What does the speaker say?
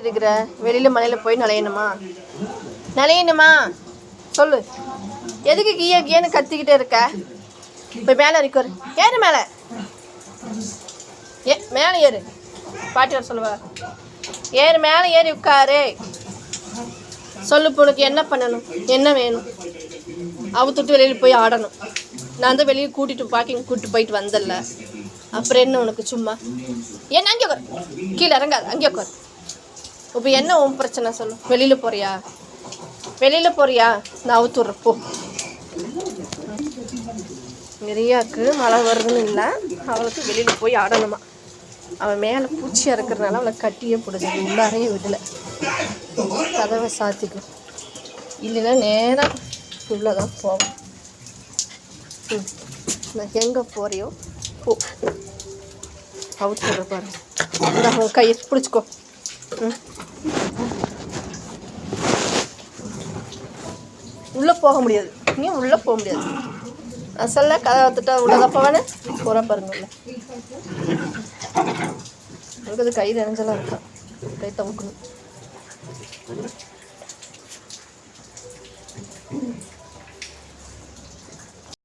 இருக்கிற வெளியில் மலையில் போய் நனையணுமா சொல்லு. எதுக்கு கீழேன்னு கத்திக்கிட்டே இருக்க? இப்போ மேலே இருக்கு, ஏறு மேலே, மேலே ஏறு. பாட்டி வர சொல்லுவா, ஏறு மேலே ஏறி உட்காரு. சொல்லு, உனக்கு என்ன பண்ணணும், என்ன வேணும்? அவுத்துட்டு வெளியில் போய் ஆடணும். நான் தான் வெளியே கூட்டிகிட்டு போயிட்டு வந்தல, அப்புறம் என்ன உனக்கு சும்மா? என்ன அங்கே உட்கார், கீழே இறங்காது, அங்கே உட்கார். இப்போ என்ன உன் பிரச்சனை சொல்லு? வெளியில் போறியா? நான் அவுத்துட்றேன் போ. நிறையாக்கு மழை வருதுன்னு இல்லை, அவளுக்கு வெளியில் போய் ஆடணுமா. அவன் மேலே பூச்சியாக இருக்கிறதுனால அவளை கட்டியே பிடிச்சி உள்ளாரையே விடலை. கதவை சாத்திக்கும், இல்லைன்னா நேராக உள்ளே தான் போவோம். நான் எங்கே போறியோ போ. அவுத்துடுற பாரு, இந்த உன் கையை பிடிச்சிக்கோ. உள்ளே போக முடியாது, நீ உள்ளே போக முடியாது. அசல்ல கதை வந்துட்டா உள்ளதான் போவேனே போகிற பாருங்க. உள்ள அங்கே கை நினைஞ்சலாம் இருக்கா, கை தமுக்கணும்.